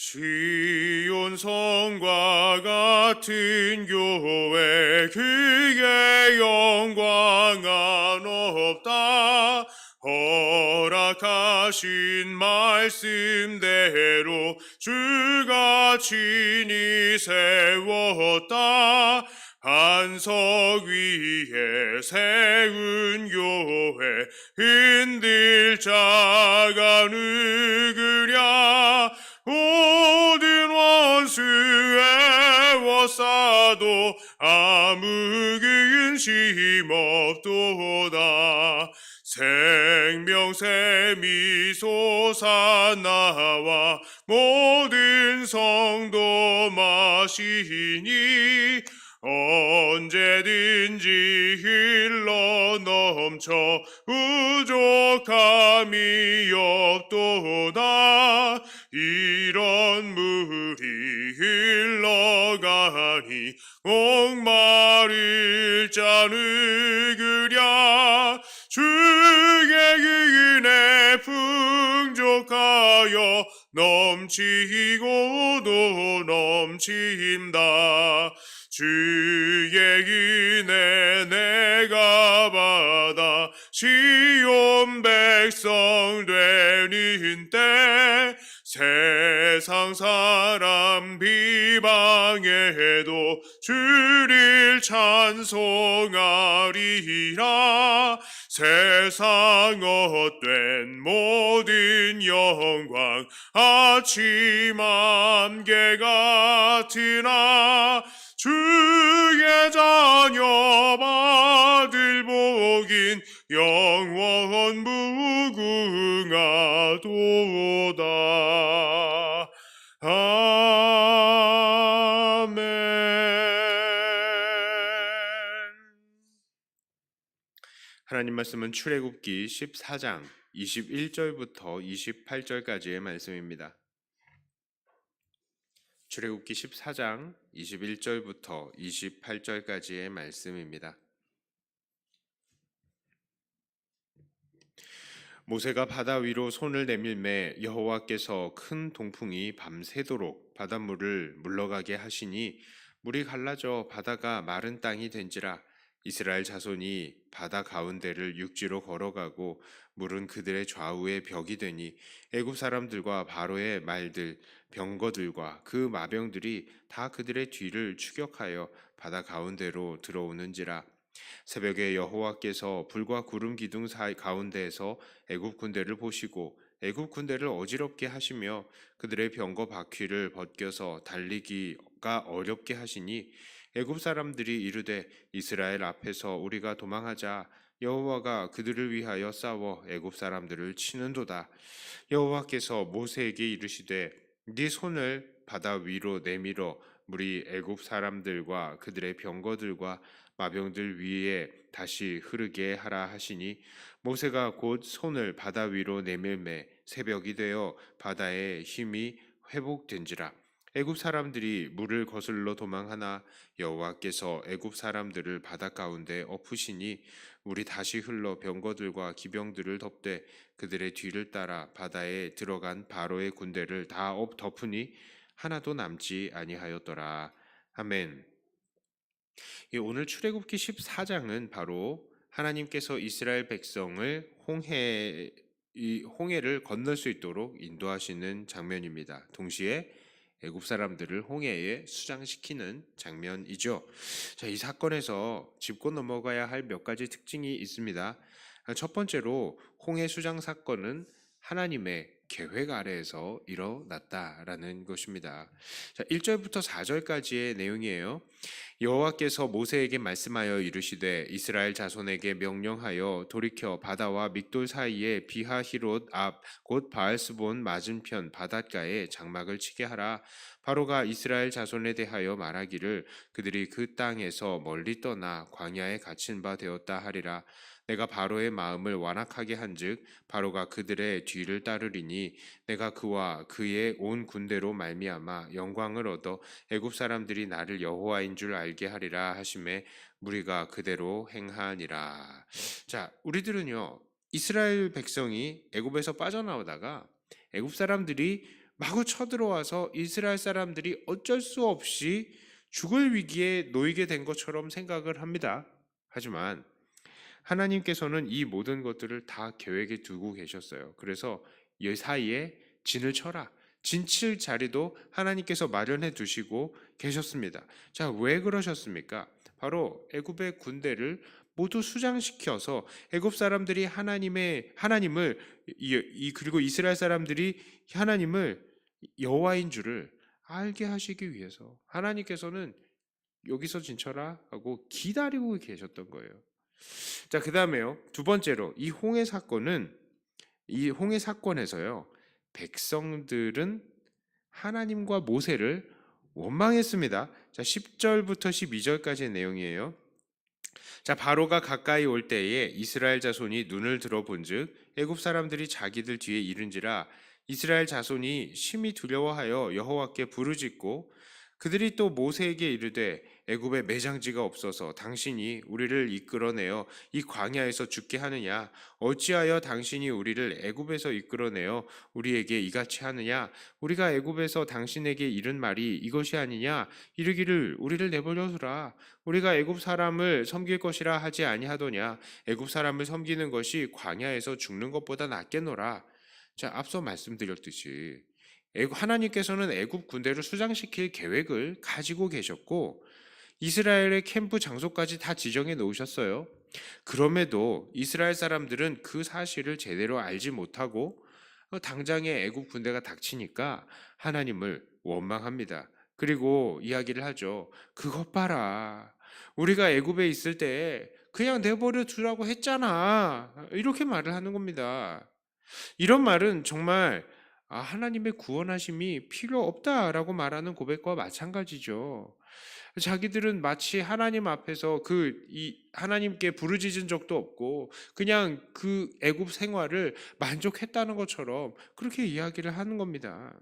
시온 성과 같은 교회 그의 영광은 없다. 허락하신 말씀대로 주가 친히 세웠다. 반석 위에 세운 교회 흔들 자가 누구랴. 모든 원수 애워싸도 아무 근심 없도다. 생명샘이 솟아나와 모든 성도 마시니 언제든지 흘러 넘쳐 부족함이 없도다. 이런 물이 흘러가니 목마를 자 누구랴. 주의 은혜 풍족하여 넘치고도 넘친다. 주의 은혜 내가 받아 시온 백성 되는 때 세상 사람 비방해도 주를 찬송하리라. 세상 헛된 모든 영광 아침 안개 같으나 주의 자녀 받을 복인 영원 무궁하도다. 아멘. 하나님 말씀은 출애굽기 14장 21절부터 28절까지의 말씀입니다. 출애굽기 14장 21절부터 28절까지의 말씀입니다. 모세가 바다 위로 손을 내밀매 여호와께서 큰 동풍이 밤새도록 바닷물을 물러가게 하시니 물이 갈라져 바다가 마른 땅이 된지라. 이스라엘 자손이 바다 가운데를 육지로 걸어가고 물은 그들의 좌우에 벽이 되니 애굽 사람들과 바로의 말들 병거들과 그 마병들이 다 그들의 뒤를 추격하여 바다 가운데로 들어오는지라. 새벽에 여호와께서 불과 구름 기둥 사이 가운데에서 애굽 군대를 보시고 애굽 군대를 어지럽게 하시며 그들의 병거 바퀴를 벗겨서 달리기가 어렵게 하시니 애굽 사람들이 이르되 이스라엘 앞에서 우리가 도망하자. 여호와가 그들을 위하여 싸워 애굽 사람들을 치는도다. 여호와께서 모세에게 이르시되 네 손을 바다 위로 내밀어 물이 애굽 사람들과 그들의 병거들과 마병들 위에 다시 흐르게 하라 하시니 모세가 곧 손을 바다 위로 내밀매 새벽이 되어 바다의 힘이 회복된지라. 애굽 사람들이 물을 거슬러 도망하나 여호와께서 애굽 사람들을 바다 가운데 엎으시니 물이 다시 흘러 병거들과 기병들을 덮되 그들의 뒤를 따라 바다에 들어간 바로의 군대를 다 덮으니 하나도 남지 아니하였더라. 아멘. 오늘 출애굽기 14장은 바로 하나님께서 이스라엘 백성을 홍해를 건널 수 있도록 인도하시는 장면입니다. 동시에 애굽 사람들을 홍해에 수장시키는 장면이죠. 자, 이 사건에서 짚고 넘어가야 할 몇 가지 특징이 있습니다. 첫 번째로 홍해 수장 사건은 하나님의 계획 아래에서 일어났다라는 것입니다. 자, 1절부터 4절까지의 내용이에요. 여호와께서 모세에게 말씀하여 이르시되 이스라엘 자손에게 명령하여 돌이켜 바다와 믹돌 사이에 비하히롯 앞 곧 바알스본 맞은편 바닷가에 장막을 치게 하라. 바로가 이스라엘 자손에 대하여 말하기를 그들이 그 땅에서 멀리 떠나 광야에 갇힌 바 되었다 하리라. 내가 바로의 마음을 완악하게 한즉 바로가 그들의 뒤를 따르리니 내가 그와 그의 온 군대로 말미암아 영광을 얻어 애굽 사람들이 나를 여호와인 줄 알게 하리라 하심에 무리가 그대로 행하니라. 자, 우리들은요 이스라엘 백성이 애굽에서 빠져나오다가 애굽 사람들이 마구 쳐들어와서 이스라엘 사람들이 어쩔 수 없이 죽을 위기에 놓이게 된 것처럼 생각을 합니다. 하지만 하나님께서는 이 모든 것들을 다 계획에 두고 계셨어요. 그래서 이 사이에 진을 쳐라. 진칠 자리도 하나님께서 마련해 두시고 계셨습니다. 자, 왜 그러셨습니까? 바로 애굽의 군대를 모두 수장시켜서 애굽 사람들이 하나님을 그리고 이스라엘 사람들이 하나님을 여호와인 줄을 알게 하시기 위해서 하나님께서는 여기서 진쳐라 하고 기다리고 계셨던 거예요. 자, 그다음에요. 두 번째로 이 홍해 사건에서요. 백성들은 하나님과 모세를 원망했습니다. 자, 10절부터 12절까지의 내용이에요. 자, 바로가 가까이 올 때에 이스라엘 자손이 눈을 들어본즉 애굽 사람들이 자기들 뒤에 이른지라 이스라엘 자손이 심히 두려워하여 여호와께 부르짖고 그들이 또 모세에게 이르되 애굽에 매장지가 없어서 당신이 우리를 이끌어내어 이 광야에서 죽게 하느냐 어찌하여 당신이 우리를 애굽에서 이끌어내어 우리에게 이같이 하느냐 우리가 애굽에서 당신에게 이른 말이 이것이 아니냐 이르기를 우리를 내버려 두라 우리가 애굽 사람을 섬길 것이라 하지 아니하더냐 애굽 사람을 섬기는 것이 광야에서 죽는 것보다 낫겠노라. 자, 앞서 말씀드렸듯이 하나님께서는 애굽 군대를 수장시킬 계획을 가지고 계셨고 이스라엘의 캠프 장소까지 다 지정해 놓으셨어요. 그럼에도 이스라엘 사람들은 그 사실을 제대로 알지 못하고 당장에 애굽 군대가 닥치니까 하나님을 원망합니다. 그리고 이야기를 하죠. 그것 봐라. 우리가 애굽에 있을 때 그냥 내버려 두라고 했잖아. 이렇게 말을 하는 겁니다. 이런 말은 정말 하나님의 구원하심이 필요 없다라고 말하는 고백과 마찬가지죠. 자기들은 마치 하나님 앞에서 하나님께 부르짖은 적도 없고 그냥 그 애굽 생활을 만족했다는 것처럼 그렇게 이야기를 하는 겁니다.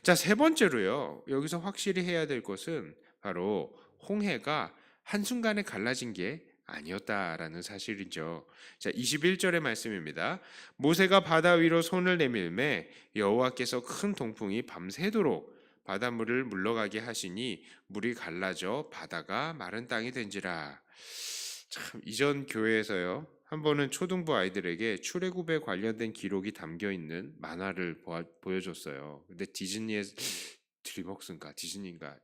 자, 세 번째로요. 여기서 확실히 해야 될 것은 바로 홍해가 한순간에 갈라진 게 아니었다라는 사실이죠. 자, 21절의 말씀입니다. 모세가 바다 위로 손을 내밀매 여호와께서 큰 동풍이 밤새도록 바닷물을 물러가게 하시니 물이 갈라져 바다가 마른 땅이 된지라. 참, 이전 교회에서요. 한 번은 초등부 아이들에게 출애굽에 관련된 기록이 담겨 있는 만화를 보여줬어요. 근데 디즈니인가,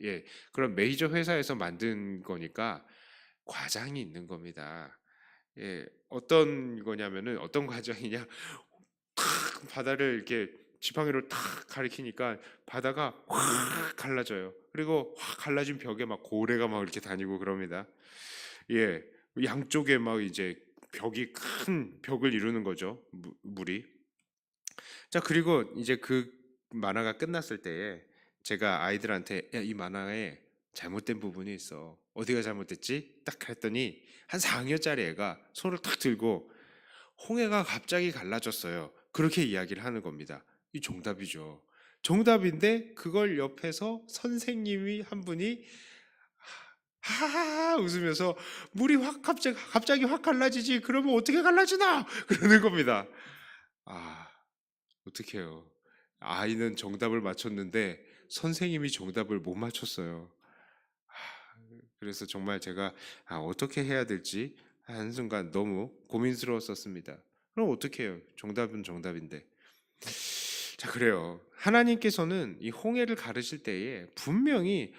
예, 그런 메이저 회사에서 만든 거니까 과장이 있는 겁니다. 예, 어떤 거냐면은 어떤 과정이냐, 탁 바다를 이렇게 지팡이로 탁 가리키니까 바다가 확 갈라져요. 그리고 확 갈라진 벽에 막 고래가 막 이렇게 다니고 그럽니다. 예, 양쪽에 막 이제 큰 벽을 이루는 거죠. 물이. 자, 그리고 이제 그 만화가 끝났을 때에 제가 아이들한테 야, 이 만화에 잘못된 부분이 있어. 어디가 잘못됐지? 딱 그랬더니 한 4학년짜리 애가 손을 탁 들고 홍해가 갑자기 갈라졌어요. 그렇게 이야기를 하는 겁니다. 이 정답이죠. 정답인데 그걸 옆에서 선생님이 한 분이 하하하 웃으면서 물이 갑자기 확 갈라지지. 그러면 어떻게 갈라지나? 그러는 겁니다. 아, 어떡해요. 아이는 정답을 맞췄는데 선생님이 정답을 못 맞췄어요. 그래서 정말 제가 어떻게 해야 될지 한순간 너무 고민스러웠었습니다. 그럼 어떻게 해요? 정답은 정답인데. 자, 그래요. 하나님께서는 이 홍해를 가르실 때에 분명히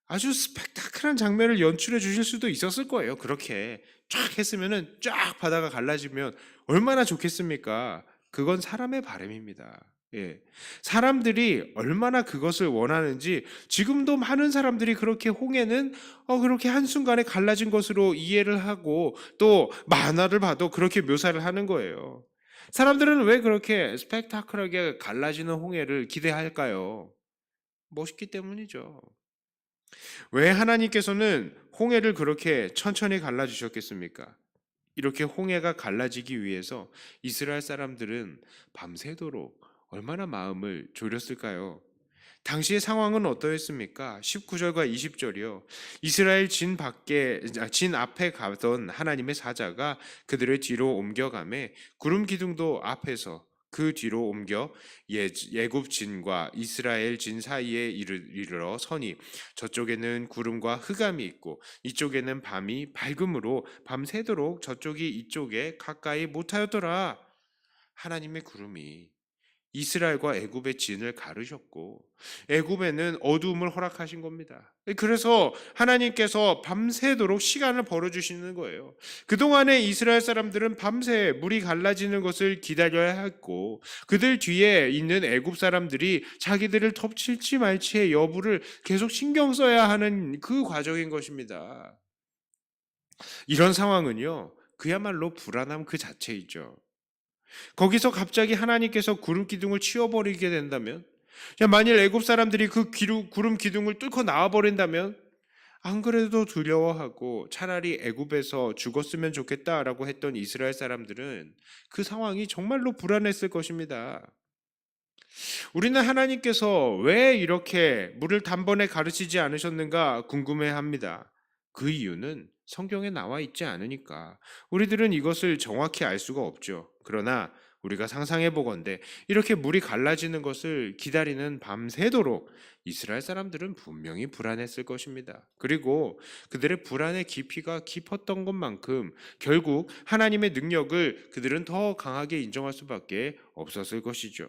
아주 스펙타클한 장면을 연출해 주실 수도 있었을 거예요. 그렇게 쫙 했으면은 쫙 바다가 갈라지면 얼마나 좋겠습니까? 그건 사람의 바람입니다. 예. 사람들이 얼마나 그것을 원하는지 지금도 많은 사람들이 그렇게 홍해는 그렇게 한순간에 갈라진 것으로 이해를 하고 또 만화를 봐도 그렇게 묘사를 하는 거예요. 사람들은 왜 그렇게 스펙타클하게 갈라지는 홍해를 기대할까요? 멋있기 때문이죠. 왜 하나님께서는 홍해를 그렇게 천천히 갈라주셨겠습니까? 이렇게 홍해가 갈라지기 위해서 이스라엘 사람들은 밤새도록 얼마나 마음을 졸였을까요? 당시의 상황은 어떠했습니까? 19절과 20절이요. 이스라엘 진 앞에 가던 하나님의 사자가 그들의 뒤로 옮겨가매 구름 기둥도 앞에서 그 뒤로 옮겨 예굽 진과 이스라엘 진 사이에 이르러 서니 저쪽에는 구름과 흑암이 있고 이쪽에는 밤이 밝음으로 밤새도록 저쪽이 이쪽에 가까이 못하였더라. 하나님의 구름이 이스라엘과 애굽의 진을 가르셨고 애굽에는 어두움을 허락하신 겁니다. 그래서 하나님께서 밤새도록 시간을 벌어주시는 거예요. 그동안에 이스라엘 사람들은 밤새 물이 갈라지는 것을 기다려야 했고 그들 뒤에 있는 애굽 사람들이 자기들을 덮칠지 말지의 여부를 계속 신경 써야 하는 그 과정인 것입니다. 이런 상황은요, 그야말로 불안함 그 자체이죠. 거기서 갑자기 하나님께서 구름 기둥을 치워버리게 된다면, 만일 애굽 사람들이 그 구름 기둥을 뚫고 나와버린다면 안 그래도 두려워하고 차라리 애굽에서 죽었으면 좋겠다라고 했던 이스라엘 사람들은 그 상황이 정말로 불안했을 것입니다. 우리는 하나님께서 왜 이렇게 물을 단번에 가르치지 않으셨는가 궁금해합니다. 그 이유는 성경에 나와 있지 않으니까 우리들은 이것을 정확히 알 수가 없죠. 그러나 우리가 상상해 보건대 이렇게 물이 갈라지는 것을 기다리는 밤새도록 이스라엘 사람들은 분명히 불안했을 것입니다. 그리고 그들의 불안의 깊이가 깊었던 것만큼 결국 하나님의 능력을 그들은 더 강하게 인정할 수밖에 없었을 것이죠.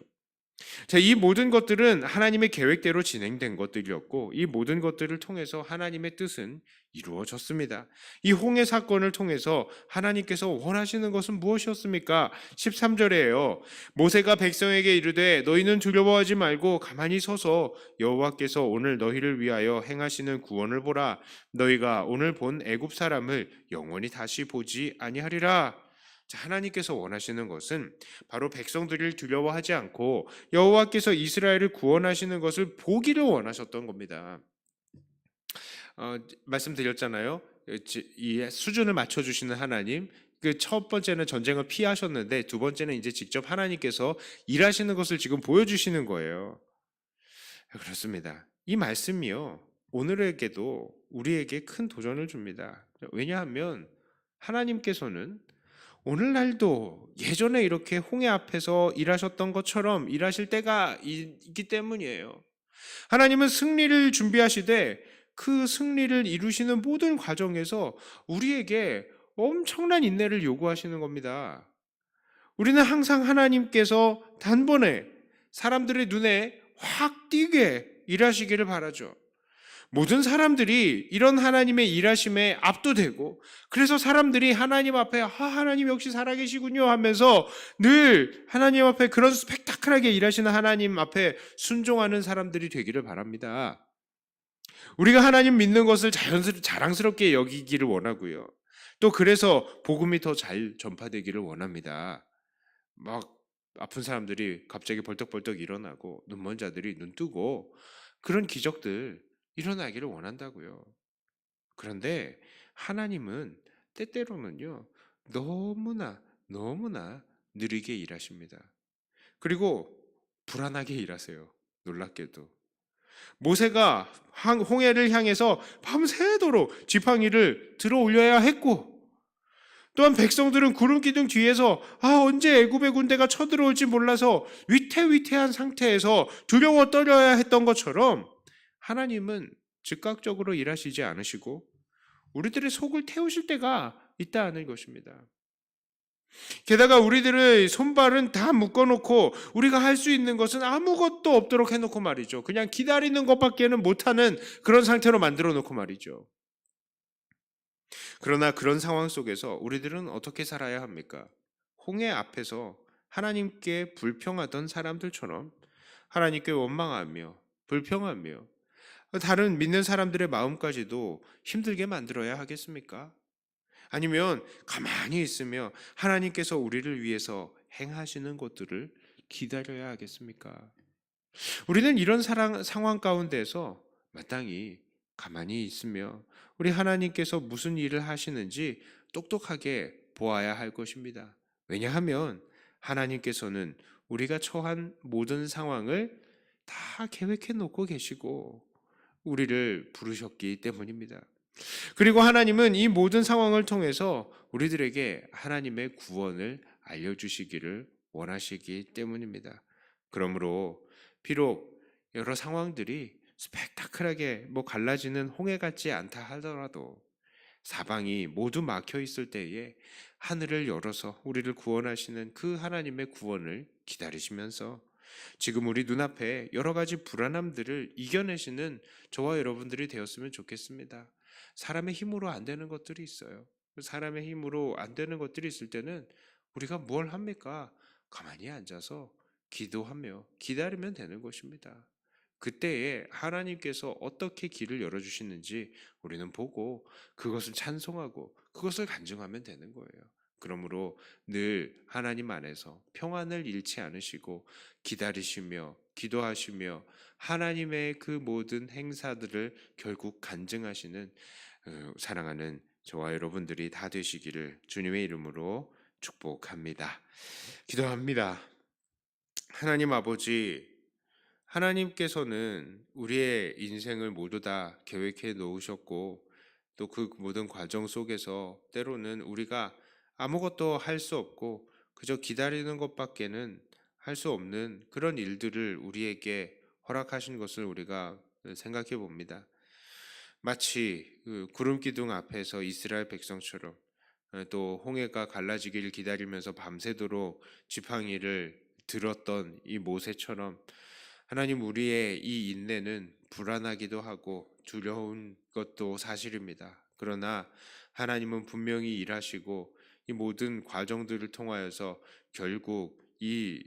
자, 이 모든 것들은 하나님의 계획대로 진행된 것들이었고 이 모든 것들을 통해서 하나님의 뜻은 이루어졌습니다. 이 홍해 사건을 통해서 하나님께서 원하시는 것은 무엇이었습니까? 13절에요. 모세가 백성에게 이르되 너희는 두려워하지 말고 가만히 서서 여호와께서 오늘 너희를 위하여 행하시는 구원을 보라. 너희가 오늘 본 애굽 사람을 영원히 다시 보지 아니하리라. 자, 하나님께서 원하시는 것은 바로 백성들을 두려워하지 않고 여호와께서 이스라엘을 구원하시는 것을 보기를 원하셨던 겁니다. 말씀드렸잖아요. 이 수준을 맞춰주시는 하나님. 그 첫 번째는 전쟁을 피하셨는데 두 번째는 이제 직접 하나님께서 일하시는 것을 지금 보여주시는 거예요. 그렇습니다. 이 말씀이요, 오늘에게도 우리에게 큰 도전을 줍니다. 왜냐하면 하나님께서는 오늘날도 예전에 이렇게 홍해 앞에서 일하셨던 것처럼 일하실 때가 있기 때문이에요. 하나님은 승리를 준비하시되 그 승리를 이루시는 모든 과정에서 우리에게 엄청난 인내를 요구하시는 겁니다. 우리는 항상 하나님께서 단번에 사람들의 눈에 확 띄게 일하시기를 바라죠. 모든 사람들이 이런 하나님의 일하심에 압도되고 그래서 사람들이 하나님 앞에 하나님 역시 살아계시군요 하면서 늘 하나님 앞에 그런 스펙타클하게 일하시는 하나님 앞에 순종하는 사람들이 되기를 바랍니다. 우리가 하나님 믿는 것을 자랑스럽게 여기기를 원하고요. 또 그래서 복음이 더 잘 전파되기를 원합니다. 막 아픈 사람들이 갑자기 벌떡벌떡 일어나고 눈먼 자들이 눈 뜨고 그런 기적들 일어나기를 원한다고요. 그런데 하나님은 때때로는요, 너무나 느리게 일하십니다. 그리고 불안하게 일하세요. 놀랍게도. 모세가 홍해를 향해서 밤새도록 지팡이를 들어 올려야 했고 또한 백성들은 구름 기둥 뒤에서 언제 애굽의 군대가 쳐들어올지 몰라서 위태위태한 상태에서 두려워 떨려야 했던 것처럼 하나님은 즉각적으로 일하시지 않으시고 우리들의 속을 태우실 때가 있다는 것입니다. 게다가 우리들의 손발은 다 묶어놓고 우리가 할 수 있는 것은 아무것도 없도록 해놓고 말이죠. 그냥 기다리는 것밖에는 못하는 그런 상태로 만들어 놓고 말이죠. 그러나 그런 상황 속에서 우리들은 어떻게 살아야 합니까? 홍해 앞에서 하나님께 불평하던 사람들처럼 하나님께 원망하며 불평하며 다른 믿는 사람들의 마음까지도 힘들게 만들어야 하겠습니까? 아니면 가만히 있으며 하나님께서 우리를 위해서 행하시는 것들을 기다려야 하겠습니까? 우리는 이런 상황 가운데서 마땅히 가만히 있으며 우리 하나님께서 무슨 일을 하시는지 똑똑하게 보아야 할 것입니다. 왜냐하면 하나님께서는 우리가 처한 모든 상황을 다 계획해 놓고 계시고 우리를 부르셨기 때문입니다. 그리고 하나님은 이 모든 상황을 통해서 우리들에게 하나님의 구원을 알려주시기를 원하시기 때문입니다. 그러므로 비록 여러 상황들이 스펙타클하게 갈라지는 홍해 같지 않다 하더라도 사방이 모두 막혀 있을 때에 하늘을 열어서 우리를 구원하시는 그 하나님의 구원을 기다리시면서 지금 우리 눈앞에 여러 가지 불안함들을 이겨내시는 저와 여러분들이 되었으면 좋겠습니다. 사람의 힘으로 안 되는 것들이 있어요. 사람의 힘으로 안 되는 것들이 있을 때는 우리가 뭘 합니까? 가만히 앉아서 기도하며 기다리면 되는 것입니다. 그때에 하나님께서 어떻게 길을 열어주시는지 우리는 보고 그것을 찬송하고 그것을 간증하면 되는 거예요. 그러므로 늘 하나님 안에서 평안을 잃지 않으시고 기다리시며 기도하시며 하나님의 그 모든 행사들을 결국 간증하시는 사랑하는 저와 여러분들이 다 되시기를 주님의 이름으로 축복합니다. 기도합니다. 하나님 아버지, 하나님께서는 우리의 인생을 모두 다 계획해 놓으셨고 또 그 모든 과정 속에서 때로는 우리가 아무것도 할 수 없고 그저 기다리는 것밖에는 할 수 없는 그런 일들을 우리에게 허락하신 것을 우리가 생각해 봅니다. 마치 그 구름 기둥 앞에서 이스라엘 백성처럼 또 홍해가 갈라지기를 기다리면서 밤새도록 지팡이를 들었던 이 모세처럼 하나님 우리의 이 인내는 불안하기도 하고 두려운 것도 사실입니다. 그러나 하나님은 분명히 일하시고 이 모든 과정들을 통하여서 결국 이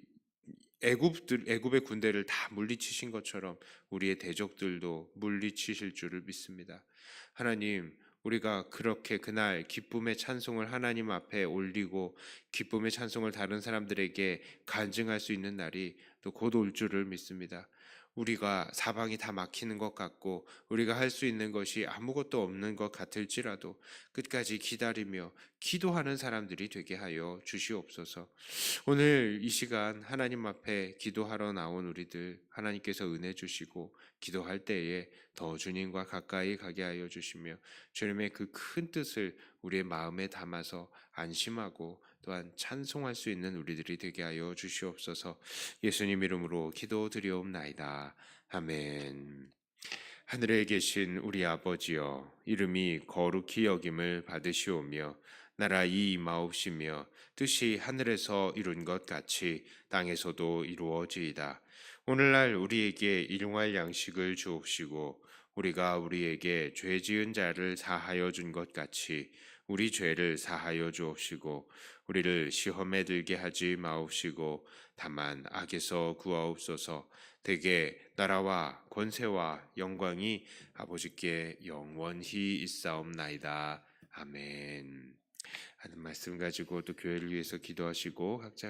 애굽의 군대를 다 물리치신 것처럼 우리의 대적들도 물리치실 줄을 믿습니다. 하나님, 우리가 그렇게 그날 기쁨의 찬송을 하나님 앞에 올리고 기쁨의 찬송을 다른 사람들에게 간증할 수 있는 날이 또 곧 올 줄을 믿습니다. 우리가 사방이 다 막히는 것 같고 우리가 할 수 있는 것이 아무것도 없는 것 같을지라도 끝까지 기다리며 기도하는 사람들이 되게 하여 주시옵소서. 오늘 이 시간 하나님 앞에 기도하러 나온 우리들 하나님께서 은혜 주시고 기도할 때에 더 주님과 가까이 가게 하여 주시며 주님의 그 큰 뜻을 우리의 마음에 담아서 안심하고 또한 찬송할 수 있는 우리들이 되게 하여 주시옵소서. 예수님 이름으로 기도드리옵나이다. 아멘. 하늘에 계신 우리 아버지여, 이름이 거룩히 여김을 받으시오며 나라의 임하옵시며 뜻이 하늘에서 이룬 것 같이 땅에서도 이루어지이다. 오늘날 우리에게 일용할 양식을 주옵시고 우리가 우리에게 죄 지은 자를 사하여 준 것 같이 우리 죄를 사하여 주옵시고 우리를 시험에 들게 하지 마옵시고 다만 악에서 구하옵소서. 대개 나라와 권세와 영광이 아버지께 영원히 있사옵나이다. 아멘. 하는 말씀 가지고 또 교회를 위해서 기도하시고 각자